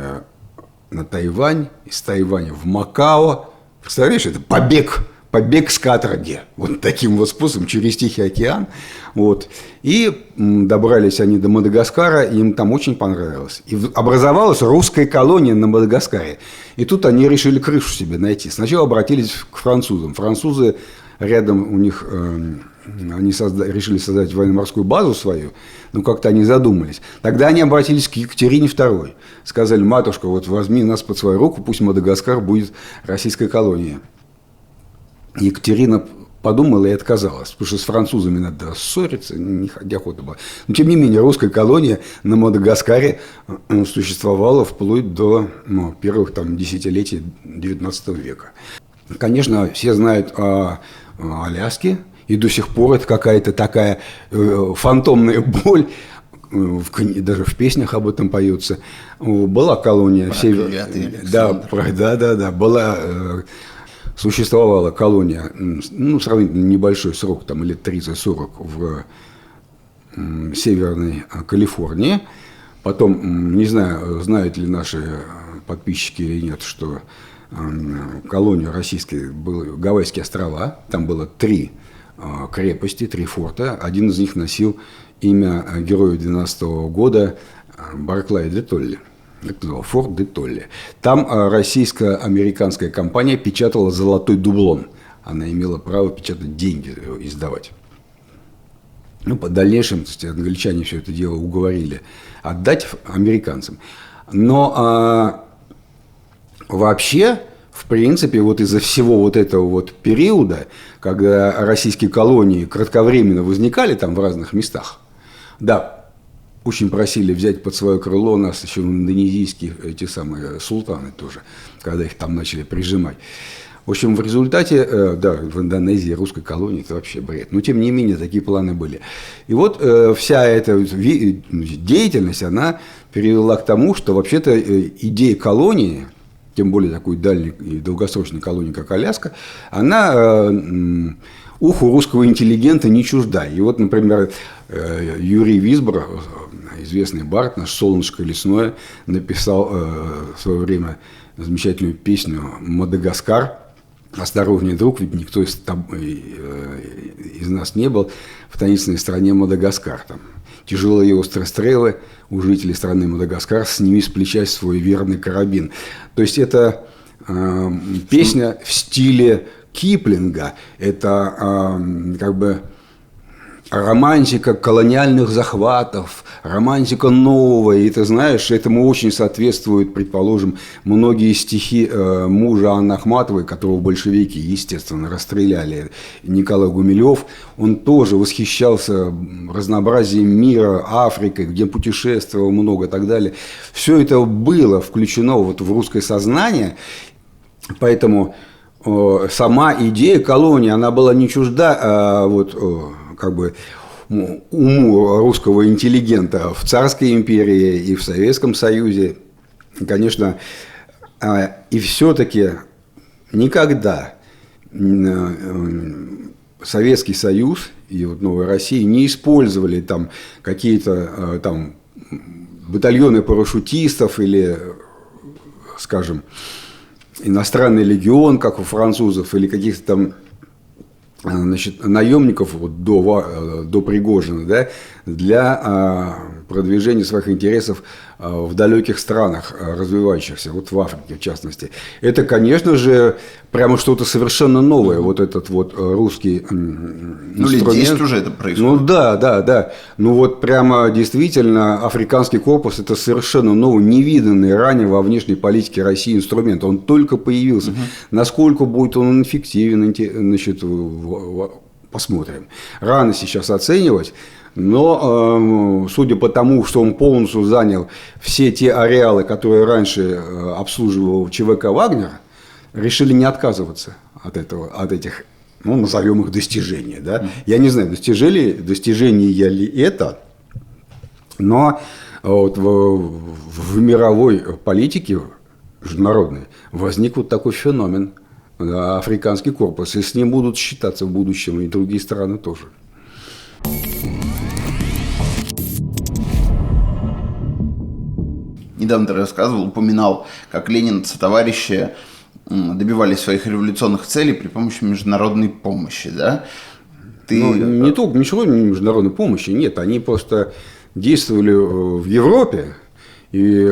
на Тайвань, из Тайваня в Макао. Представляешь, это побег с каторги. Вот таким вот способом через Тихий океан. Вот. И добрались они до Мадагаскара, и им там очень понравилось. И образовалась русская колония на Мадагаскаре. И тут они решили крышу себе найти. Сначала обратились к французам. Французы рядом у них, они решили создать военно-морскую базу свою, но как-то они задумались. Тогда они обратились к Екатерине II. Сказали: матушка, вот возьми нас под свою руку, пусть Мадагаскар будет российской колонией. Екатерина подумала и отказалась, потому что с французами надо ссориться, неохота была. Но, тем не менее, русская колония на Мадагаскаре существовала вплоть до первых там, десятилетий XIX века. Конечно, все знают о Аляске, и до сих пор это какая-то такая фантомная боль, даже в песнях об этом поется. Была колония в севере. Да, была... Существовала колония, ну, сравнительно небольшой срок, там, лет 30-40 в Северной Калифорнии. Потом, не знаю, знают ли наши подписчики или нет, что колония российской были Гавайские острова. Там было 3 крепости, 3 форта. Один из них носил имя героя 12 года Барклая де Толли. Это называл Форт де Толли. Там российско-американская компания печатала золотой дублон. Она имела право печатать деньги, издавать. Ну, по дальнейшему, англичане все это дело уговорили отдать американцам. Но вообще, в принципе, вот из-за всего вот этого вот периода, когда российские колонии кратковременно возникали там в разных местах, да, очень просили взять под свое крыло нас еще индонезийские эти самые султаны тоже, когда их там начали прижимать. В общем, в результате, да, в Индонезии русской колонии это вообще бред. Но, тем не менее, такие планы были. И вот вся эта деятельность, она привела к тому, что вообще-то идея колонии, тем более такой дальней и долгосрочной колонии, как Аляска, она уху русского интеллигента не чужда. И вот, например, Юрий Висбор, известный бард, наш «Солнышко лесное», написал в свое время замечательную песню «Мадагаскар». «Осторожней, друг, ведь никто из нас не был в таинственной стране Мадагаскар». Там тяжелые и острые стрелы у жителей страны Мадагаскар, сними с плеча свой верный карабин. То есть это песня в стиле Киплинга, это как бы романтика колониальных захватов, романтика новая. И ты знаешь, этому очень соответствуют, предположим, многие стихи мужа Анны Ахматовой, которого большевики, естественно, расстреляли. Николай Гумилев, он тоже восхищался разнообразием мира, Африкой, где путешествовал много и так далее. Все это было включено вот в русское сознание, поэтому сама идея колонии, она была не чужда как бы уму русского интеллигента в царской империи и в Советском Союзе. Конечно, и все-таки никогда Советский Союз и вот Новая Россия не использовали там какие-то там батальоны парашютистов или, скажем, иностранный легион, как у французов, или каких-то там, значит, наемников вот до Пригожина, да, для продвижения своих интересов в далеких странах, развивающихся, вот в Африке в частности. Это, конечно же, прямо что-то совершенно новое, вот этот вот русский инструмент. Ну, лет 10 уже это происходит. Ну, да. Ну, вот прямо действительно африканский корпус – это совершенно новый, невиданный ранее во внешней политике России инструмент. Он только появился. Насколько будет он эффективен, значит, посмотрим. Рано сейчас оценивать. Но, судя по тому, что он полностью занял все те ареалы, которые раньше обслуживал ЧВК «Вагнер», решили не отказываться от этих, ну, назовем их достижений. Да? Я не знаю, достижение ли это, но вот в мировой политике международной возник вот такой феномен, да, африканский корпус, и с ним будут считаться в будущем и другие страны тоже. Недавно ты рассказывал, упоминал, как Ленин и товарищи добивались своих революционных целей при помощи международной помощи, да? Не только ничего международной помощи, нет, они просто действовали в Европе, и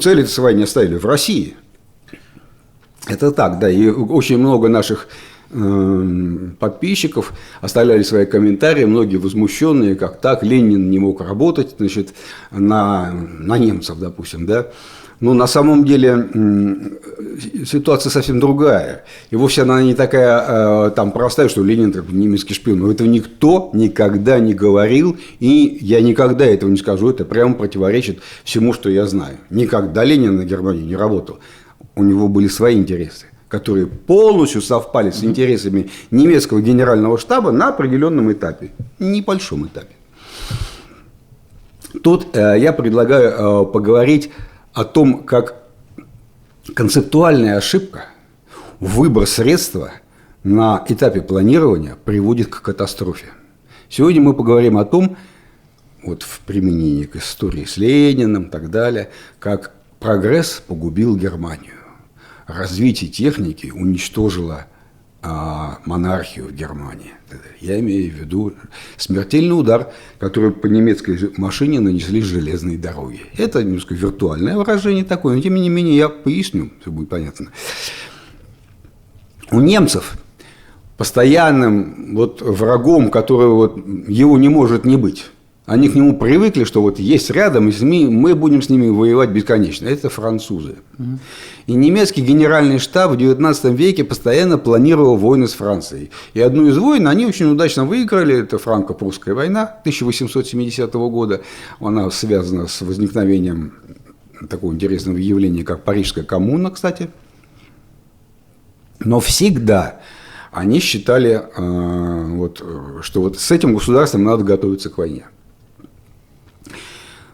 цели свои не оставили в России. Это так, да, и очень много наших подписчиков оставляли свои комментарии, многие возмущенные, как так, Ленин не мог работать, значит, на немцев, допустим, да. Но на самом деле ситуация совсем другая. И вовсе она не такая там простая, что Ленин немецкий шпион. Но этого никто никогда не говорил, и я никогда этого не скажу. Это прямо противоречит всему, что я знаю. Никогда Ленин на Германии не работал. У него были свои интересы, которые полностью совпали с интересами немецкого генерального штаба на определенном этапе, небольшом этапе. Тут я предлагаю поговорить о том, как концептуальная ошибка, выбор средства на этапе планирования приводит к катастрофе. Сегодня мы поговорим о том, вот в применении к истории с Лениным и так далее, как прогресс погубил Германию. Развитие техники уничтожило монархию в Германии. Я имею в виду смертельный удар, который по немецкой машине нанесли железные дороги. Это немножко виртуальное выражение такое, но тем не менее я поясню, все будет понятно. У немцев постоянным вот врагом, который вот его не может не быть, они к нему привыкли, что вот есть рядом, и мы будем с ними воевать бесконечно. Это французы. И немецкий генеральный штаб в XIX веке постоянно планировал войны с Францией. И одну из войн они очень удачно выиграли. Это франко-прусская война 1870 года. Она связана с возникновением такого интересного явления, как Парижская коммуна, кстати. Но всегда они считали, что вот с этим государством надо готовиться к войне.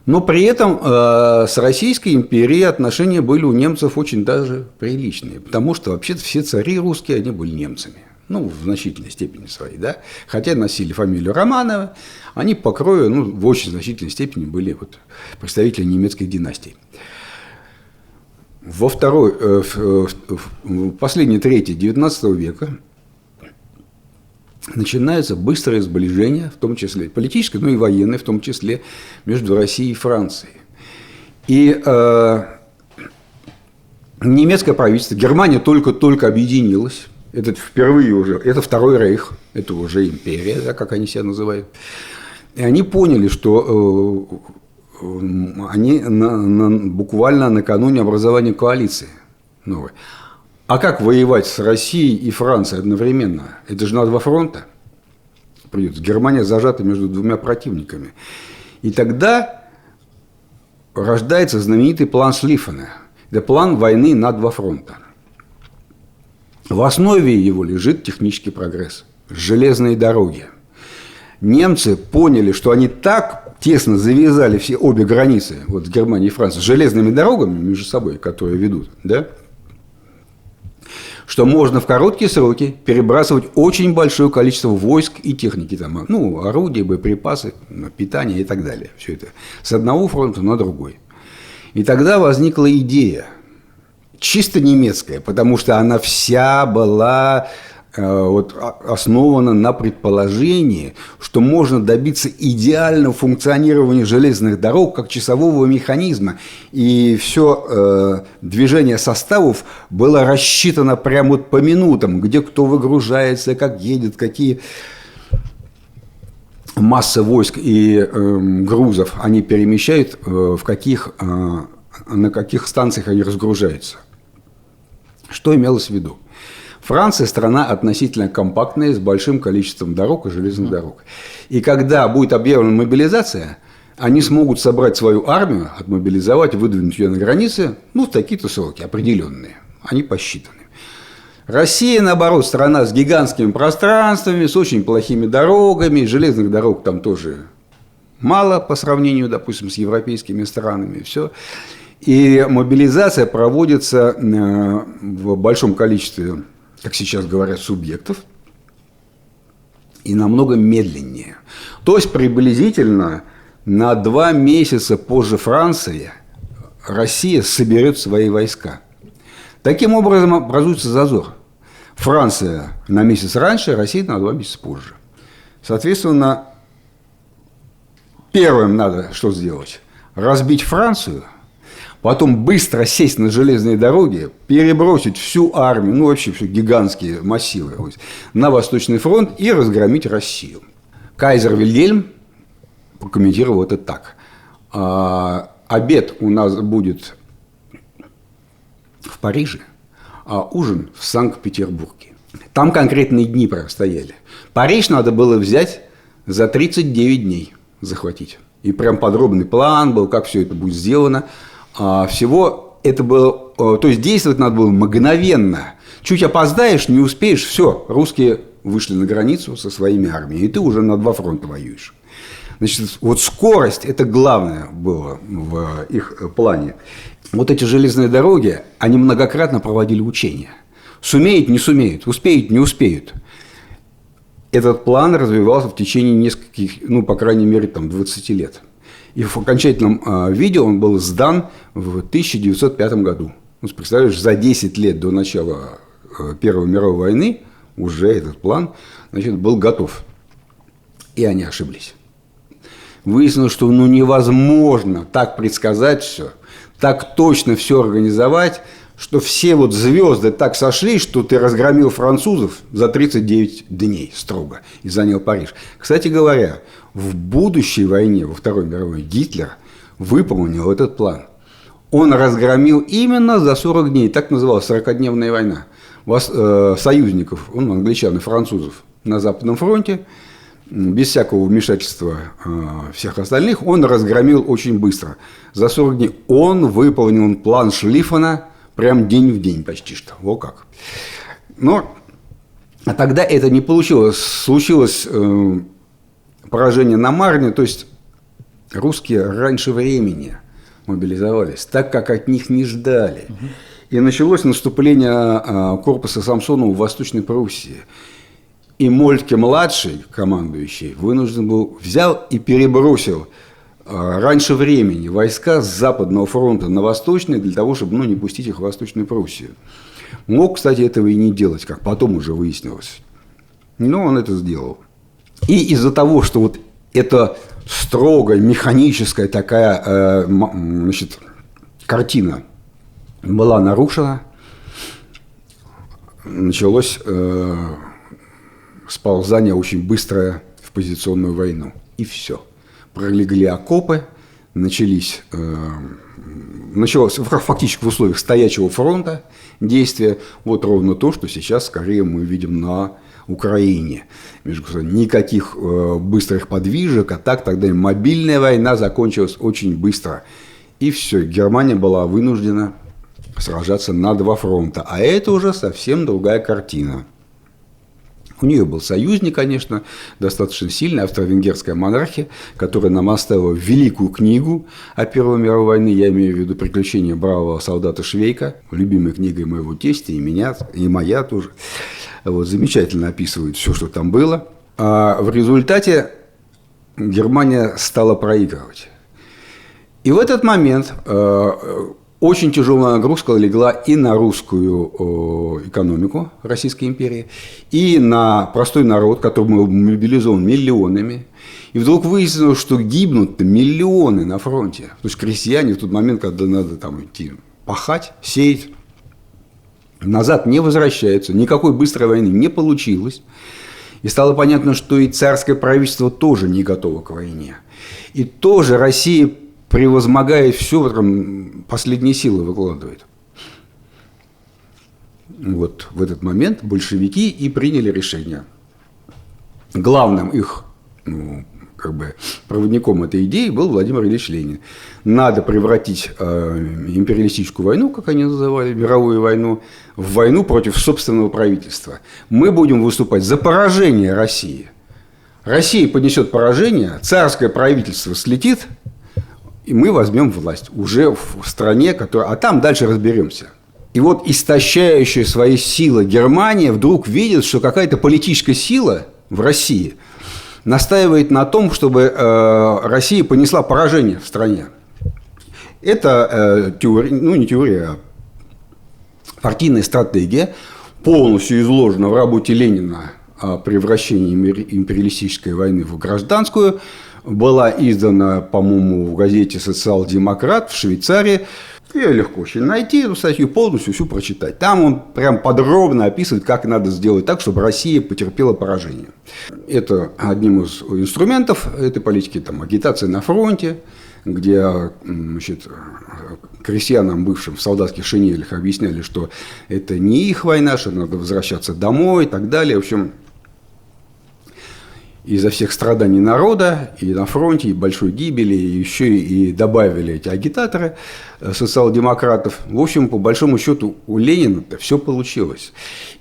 Но при этом с Российской империей отношения были у немцев очень даже приличные, потому что вообще-то все цари русские, они были немцами, ну, в значительной степени своей, да, хотя носили фамилию Романовы, они по крою, ну, в очень значительной степени были вот представители немецких династий. В последней трети XIX века начинается быстрое сближение, в том числе политическое, но и военное, в том числе между Россией и Францией. И немецкое правительство, Германия только-только объединилась, это впервые уже, это Второй Рейх, это уже империя, да, как они себя называют. И они поняли, что они буквально накануне образования коалиции новой. А как воевать с Россией и Францией одновременно? Это же на два фронта придется. Германия зажата между двумя противниками. И тогда рождается знаменитый план Шлиффена. Это план войны на два фронта. В основе его лежит технический прогресс. Железные дороги. Немцы поняли, что они так тесно завязали все обе границы, вот Германия и Франция, с железными дорогами между собой, которые ведут, да, что можно в короткие сроки перебрасывать очень большое количество войск и техники, там, ну, орудия, боеприпасы, питание и так далее. Все это с одного фронта на другой. И тогда возникла идея, чисто немецкая, потому что она вся была основана на предположении, что можно добиться идеального функционирования железных дорог как часового механизма. И все движение составов было рассчитано прямо вот по минутам, где кто выгружается, как едет, какие массы войск и грузов они перемещают, на каких станциях они разгружаются. Что имелось в виду? Франция страна относительно компактная, с большим количеством дорог и железных дорог. И когда будет объявлена мобилизация, они смогут собрать свою армию, отмобилизовать, выдвинуть ее на границы, в такие-то сроки определенные. Они посчитаны. Россия, наоборот, страна с гигантскими пространствами, с очень плохими дорогами, железных дорог там тоже мало по сравнению, допустим, с европейскими странами. Все. И мобилизация проводится в большом количестве, как сейчас говорят, субъектов и намного медленнее. То есть приблизительно на 2 месяца позже Франции Россия соберет свои войска. Таким образом образуется зазор. Франция на месяц раньше, Россия на 2 месяца позже. Соответственно, первым надо что сделать? Разбить Францию, потом быстро сесть на железные дороги, перебросить всю армию, вообще все гигантские массивы, на Восточный фронт и разгромить Россию. Кайзер Вильгельм прокомментировал это так. Обед у нас будет в Париже, а ужин в Санкт-Петербурге. Там конкретные дни простояли. Париж надо было взять за 39 дней, захватить. И прям подробный план был, как все это будет сделано. Всего это было... То есть действовать надо было мгновенно. Чуть опоздаешь, не успеешь, все, русские вышли на границу со своими армиями, и ты уже на 2 фронта воюешь. Значит, вот скорость – это главное было в их плане. Вот эти железные дороги, они многократно проводили учения. Сумеют, не сумеют, успеют, не успеют. Этот план развивался в течение нескольких, по крайней мере, 20 лет. И в окончательном виде он был сдан в 1905 году. Представляешь, за 10 лет до начала Первой мировой войны уже этот план, был готов. И они ошиблись. Выяснилось, что невозможно так предсказать все, так точно все организовать, что все звезды так сошлись, что ты разгромил французов за 39 дней строго и занял Париж. Кстати говоря, в будущей войне, во Второй мировой, Гитлер выполнил этот план. Он разгромил именно за 40 дней, так называлась 40-дневная война, союзников, англичан и французов на Западном фронте. Без всякого вмешательства всех остальных, он разгромил очень быстро. За 40 дней он выполнил план Шлиффена прям день в день почти что. Вот как. Но тогда это не получилось. Случилось поражение на Марне, то есть русские раньше времени мобилизовались, так как от них не ждали. И началось наступление корпуса Самсонова в Восточной Пруссии. И Мольтке-младший, командующий, вынужден был, взял и перебросил раньше времени войска с Западного фронта на Восточный для того, чтобы не пустить их в Восточную Пруссию. Мог, кстати, этого и не делать, как потом уже выяснилось. Но он это сделал. И из-за того, что эта строгая, механическая такая картина была нарушена, началось... сползание очень быстрое в позиционную войну. И все. Пролегли окопы, началось фактически в условиях стоячего фронта действия. Вот ровно то, что сейчас скорее мы видим на Украине. Никаких быстрых подвижек, а тогда мобильная война закончилась очень быстро. И все, Германия была вынуждена сражаться на 2 фронта. А это уже совсем другая картина. У нее был союзник, конечно, достаточно сильный, австро-венгерская монархия, которая нам оставила великую книгу о Первой мировой войне, я имею в виду «Приключения бравого солдата Швейка», любимой книгой моего тестя и меня, и моя тоже. Замечательно описывает все, что там было. А в результате Германия стала проигрывать. И в этот момент очень тяжелая нагрузка легла и на русскую экономику Российской империи, и на простой народ, который был мобилизован миллионами. И вдруг выяснилось, что гибнут миллионы на фронте. То есть крестьяне в тот момент, когда надо идти пахать, сеять, назад не возвращаются. Никакой быстрой войны не получилось. И стало понятно, что и царское правительство тоже не готово к войне. И тоже Россия, превозмогая все, последние силы выкладывает. вот в этот момент большевики и приняли решение. Главным их проводником этой идеи был Владимир Ильич Ленин. Надо превратить империалистическую войну, как они называли, мировую войну, в войну против собственного правительства. Мы будем выступать за поражение России. Россия понесет поражение, царское правительство слетит, и мы возьмем власть уже в стране, а там дальше разберемся. И вот истощающая свои силы Германия вдруг видит, что какая-то политическая сила в России настаивает на том, чтобы Россия понесла поражение в стране. Это теория, не теория, а партийная стратегия, полностью изложена в работе Ленина о превращении империалистической войны в гражданскую, была издана, по-моему, в газете «Социал-демократ» в Швейцарии. Ее легко очень найти, эту статью полностью всю прочитать. Там он прям подробно описывает, как надо сделать так, чтобы Россия потерпела поражение. Это одним из инструментов этой политики, агитация на фронте, где, крестьянам, бывшим в солдатских шинелях, объясняли, что это не их война, что надо возвращаться домой и так далее. В общем, из-за всех страданий народа и на фронте, и большой гибели, и еще и добавили эти агитаторы социал-демократов. В общем, по большому счету, у Ленина-то все получилось.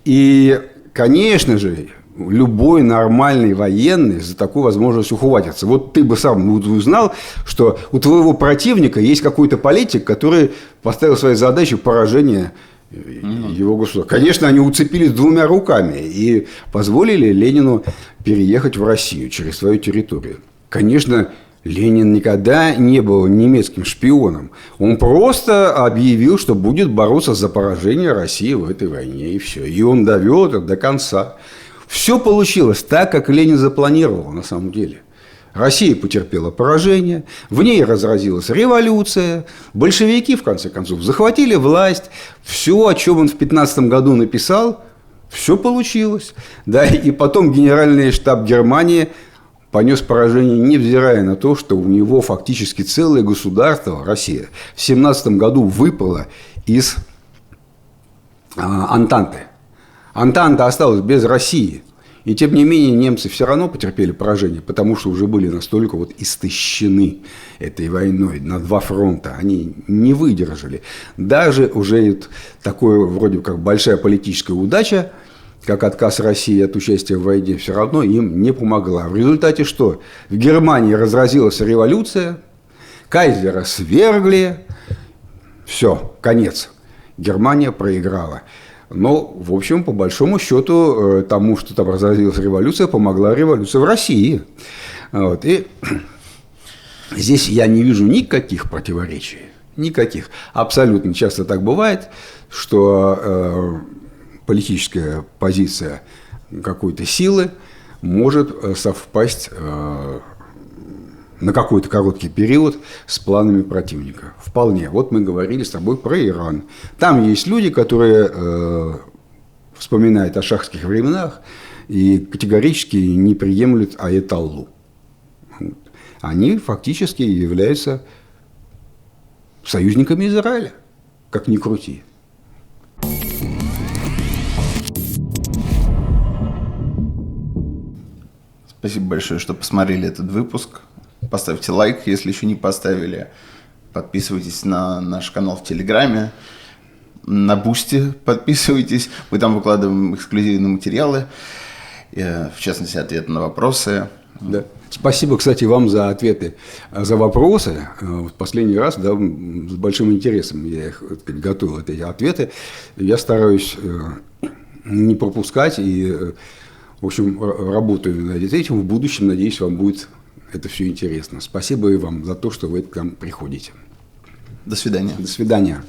И, конечно же, любой нормальный военный за такую возможность ухватится. Вот ты бы сам узнал, что у твоего противника есть какой-то политик, который поставил своей задачей поражение его государства. Конечно, они уцепились двумя руками и позволили Ленину переехать в Россию через свою территорию. Конечно, Ленин никогда не был немецким шпионом. Он просто объявил, что будет бороться за поражение России в этой войне, и все. И он довел это до конца. Все получилось так, как Ленин запланировал на самом деле. Россия потерпела поражение, в ней разразилась революция, большевики, в конце концов, захватили власть. Все, о чем он в 1915 году написал, все получилось. Да, и потом Генеральный штаб Германии понес поражение, невзирая на то, что у него фактически целое государство, Россия, в 1917 году выпало из Антанты. Антанта осталась без России. И тем не менее немцы все равно потерпели поражение, потому что уже были настолько истощены этой войной на два фронта. Они не выдержали. Даже уже такое вроде как большая политическая удача, как отказ России от участия в войне, все равно им не помогла. В результате что? В Германии разразилась революция, кайзера свергли, все, конец. Германия проиграла. Но, в общем, по большому счету, тому, что там разразилась революция, помогла революция в России. Вот. И здесь я не вижу никаких противоречий. Никаких. Абсолютно часто так бывает, что политическая позиция какой-то силы может совпасть на какой-то короткий период с планами противника. Вполне. Вот мы говорили с тобой про Иран. Там есть люди, которые вспоминают о шахских временах и категорически не приемлют аятоллу. Они фактически являются союзниками Израиля, как ни крути. Спасибо большое, что посмотрели этот выпуск. Поставьте лайк, если еще не поставили. Подписывайтесь на наш канал в Телеграме. На Бусти подписывайтесь. Мы там выкладываем эксклюзивные материалы. В частности, ответы на вопросы. Да. Спасибо, кстати, вам за ответы, за вопросы. В последний раз, да, с большим интересом я их готовил, эти ответы. Я стараюсь не пропускать и, в общем, работаю над этим. В будущем, надеюсь, вам будет это все интересно. Спасибо и вам за то, что вы к нам приходите. До свидания. До свидания.